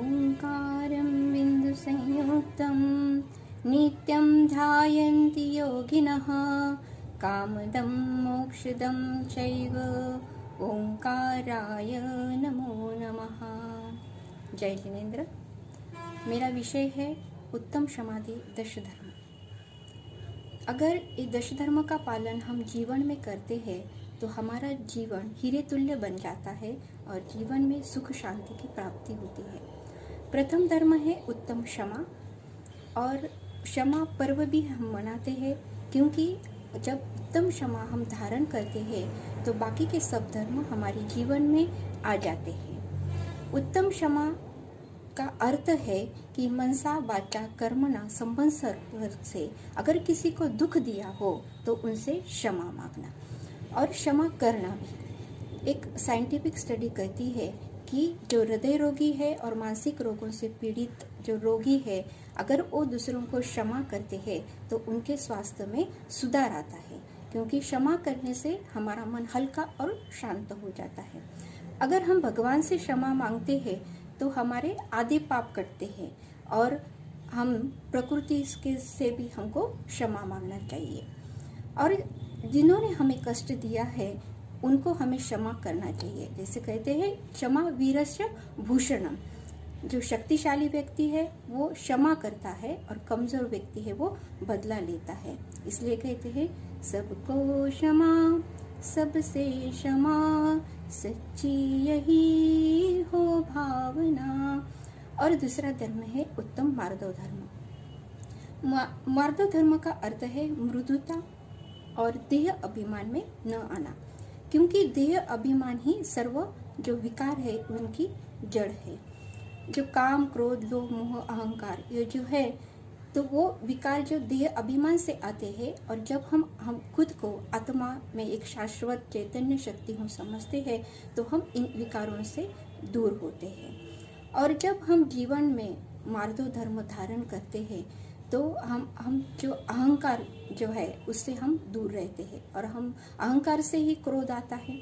ओंकारं बिन्दुसंयुक्तं नित्यं ध्यायन्ति योगिनः कामदं मोक्षदं चैव ओंकाराय नमो नमः। जय जिनेन्द्र। मेरा विषय है उत्तम समाधि दश धर्म। अगर इस दश धर्म का पालन हम जीवन में करते हैं तो हमारा जीवन हीरे तुल्य बन जाता है और जीवन में सुख शांति की प्राप्ति होती है। प्रथम धर्म है उत्तम क्षमा, और क्षमा पर्व भी हम मनाते हैं क्योंकि जब उत्तम क्षमा हम धारण करते हैं तो बाकी के सब धर्म हमारे जीवन में आ जाते हैं। उत्तम क्षमा का अर्थ है कि मनसा वाचा कर्मणा संबंध से अगर किसी को दुख दिया हो तो उनसे क्षमा मांगना और क्षमा करना भी। एक साइंटिफिक स्टडी कहती है कि जो हृदय रोगी है और मानसिक रोगों से पीड़ित जो रोगी है, अगर वो दूसरों को क्षमा करते हैं तो उनके स्वास्थ्य में सुधार आता है, क्योंकि क्षमा करने से हमारा मन हल्का और शांत हो जाता है। अगर हम भगवान से क्षमा मांगते हैं तो हमारे आधे पाप कटते हैं और हम प्रकृति से भी हमको क्षमा मांगना चाहिए। और जिन्होंने हमें कष्ट दिया है उनको हमें क्षमा करना चाहिए। जैसे कहते हैं क्षमा वीरस्य भूषणम। जो शक्तिशाली व्यक्ति है वो क्षमा करता है और कमजोर व्यक्ति है वो बदला लेता है। इसलिए कहते हैं सबको क्षमा सबसे क्षमा, सच्ची यही हो भावना। और दूसरा धर्म है उत्तम मार्दव धर्म। मार्दव धर्म का अर्थ है मृदुता और देह अभिमान में न आना, क्योंकि देह अभिमान ही सर्व जो विकार है उनकी जड़ है। जो काम क्रोध लोभ मोह अहंकार ये जो है तो वो विकार जो देह अभिमान से आते हैं, और जब हम खुद को आत्मा में एक शाश्वत चैतन्य शक्ति हूँ समझते हैं तो हम इन विकारों से दूर होते हैं। और जब हम जीवन में मार्दव धर्म धारण करते हैं तो हम जो अहंकार जो है उससे हम दूर रहते हैं। और हम अहंकार से ही क्रोध आता है।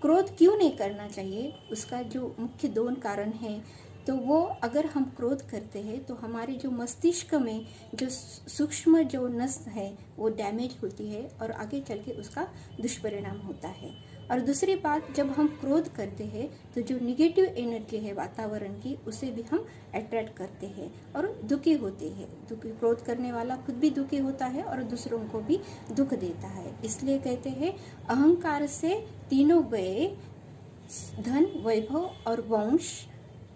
क्रोध क्यों नहीं करना चाहिए, उसका जो मुख्य दो कारण है। तो वो अगर हम क्रोध करते हैं तो हमारे जो मस्तिष्क में जो सूक्ष्म जो नस है वो डैमेज होती है और आगे चल के उसका दुष्परिणाम होता है। और दूसरी बात, जब हम क्रोध करते हैं तो जो निगेटिव एनर्जी है वातावरण की उसे भी हम अट्रैक्ट करते हैं और दुखी होते हैं। दुखी क्रोध करने वाला खुद भी दुखी होता है और दूसरों को भी दुख देता है। इसलिए कहते हैं अहंकार से तीनों गए, धन वैभव और वंश,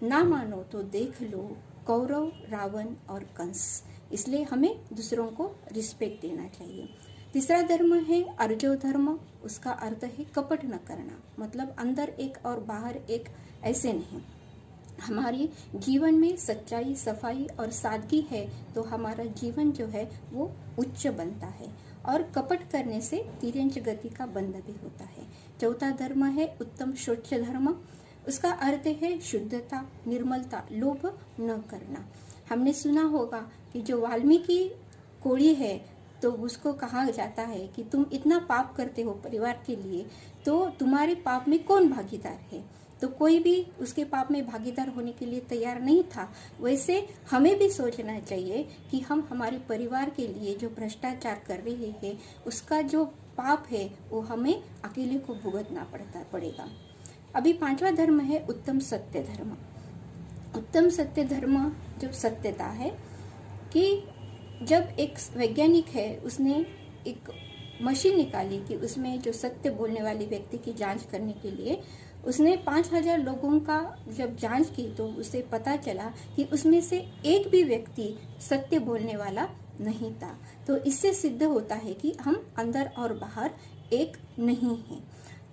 ना मानो तो देख लो कौरव रावण और कंस। इसलिए हमें दूसरों को रिस्पेक्ट देना चाहिए। तीसरा धर्म है अर्जो धर्म। उसका अर्थ है कपट न करना, मतलब अंदर एक और बाहर एक ऐसे नहीं। हमारे जीवन में सच्चाई सफाई और सादगी है तो हमारा जीवन जो है वो उच्च बनता है। और कपट करने से तिरंज गति का बंध भी होता है। चौथा धर्म है उत्तम शौच धर्म। उसका अर्थ है शुद्धता निर्मलता, लोभ न करना। हमने सुना होगा कि जो वाल्मीकि कोड़ी है तो उसको कहा जाता है कि तुम इतना पाप करते हो परिवार के लिए, तो तुम्हारे पाप में कौन भागीदार है। तो कोई भी उसके पाप में भागीदार होने के लिए तैयार नहीं था। वैसे हमें भी सोचना चाहिए कि हम हमारे परिवार के लिए जो भ्रष्टाचार कर रहे हैं उसका जो पाप है वो हमें अकेले को भुगतना पड़ेगा। अभी पांचवा धर्म है उत्तम सत्य धर्म। उत्तम सत्य धर्म जो सत्यता है कि जब एक वैज्ञानिक है उसने एक मशीन निकाली कि उसमें जो सत्य बोलने वाले व्यक्ति की जांच करने के लिए उसने 5000 लोगों का जब जांच की तो उसे पता चला कि उसमें से एक भी व्यक्ति सत्य बोलने वाला नहीं था। तो इससे सिद्ध होता है कि हम अंदर और बाहर एक नहीं हैं।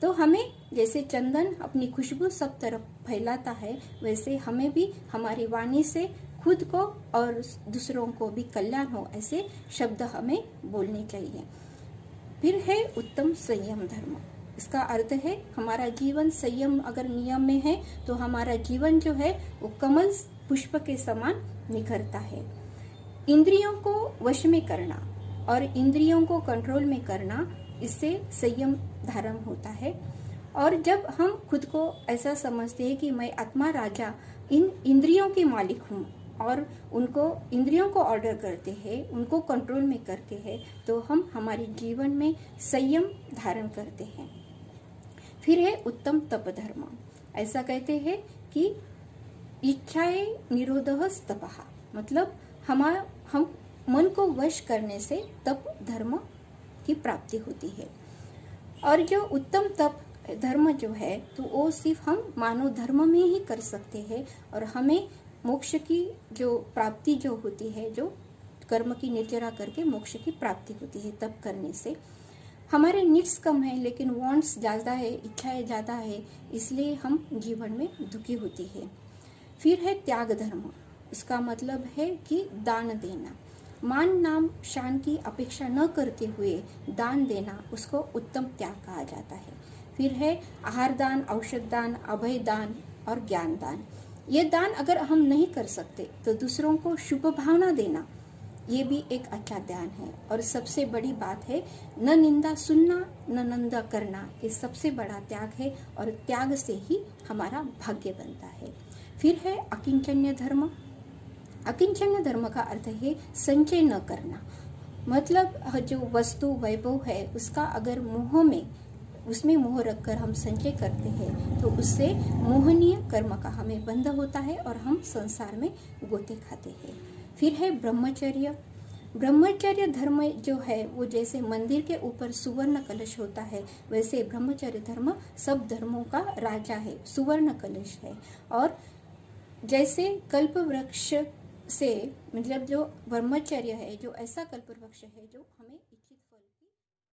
तो हमें जैसे चंदन अपनी खुशबू सब तरफ फैलाता है वैसे हमें भी हमारी वाणी से खुद को और दूसरों को भी कल्याण हो ऐसे शब्द हमें बोलने चाहिए। फिर है उत्तम संयम धर्म। इसका अर्थ है हमारा जीवन संयम अगर नियम में है तो हमारा जीवन जो है वो कमल पुष्प के समान निखरता है। इंद्रियों को वश में करना और इंद्रियों को कंट्रोल में करना, इससे संयम धारण होता है। और जब हम खुद को ऐसा समझते हैं कि मैं आत्मा राजा इन इंद्रियों के मालिक हूँ और उनको इंद्रियों को ऑर्डर करते हैं, उनको कंट्रोल में करते हैं, तो हम हमारे जीवन में संयम धारण करते हैं। फिर है उत्तम तप धर्म। ऐसा कहते हैं कि इच्छाएं निरोधः तपः, मतलब हम मन को वश करने से तप धर्म की प्राप्ति होती है। और जो उत्तम तप धर्म जो है तो वो सिर्फ हम मानव धर्म में ही कर सकते हैं, और हमें मोक्ष की जो प्राप्ति जो होती है, जो कर्म की निर्जरा करके मोक्ष की प्राप्ति होती है तप करने से। हमारे नीड्स कम है लेकिन वांट्स ज़्यादा है, इच्छाएं ज़्यादा है, इसलिए हम जीवन में दुखी होती है। फिर है त्याग धर्म। उसका मतलब है कि दान देना, मान नाम शान की अपेक्षा न करते हुए दान देना, उसको उत्तम त्याग कहा जाता है। फिर है आहार दान, औषध दान, अभय दान और ज्ञान दान। ये दान अगर हम नहीं कर सकते तो दूसरों को शुभ भावना देना, ये भी एक अच्छा दान है। और सबसे बड़ी बात है न निंदा सुनना, न निंदा करना, ये सबसे बड़ा त्याग है, और त्याग से ही हमारा भाग्य बनता है। फिर है अकिंचन्य धर्म। अकिंचन्य धर्म का अर्थ है संचय न करना, मतलब जो वस्तु वैभव है उसका अगर उसमें मोह रखकर हम संचय करते हैं तो उससे मोहनीय कर्म का हमें बंध होता है और हम संसार में गोते खाते हैं। फिर है ब्रह्मचर्य। ब्रह्मचर्य धर्म जो है वो जैसे मंदिर के ऊपर सुवर्ण कलश होता है, वैसे ब्रह्मचर्य धर्म सब धर्मों का राजा है, सुवर्ण कलश है। और जैसे कल्प वृक्ष से, मतलब जो ब्रह्मचर्य है, जो ऐसा कल्प वृक्ष है जो हमें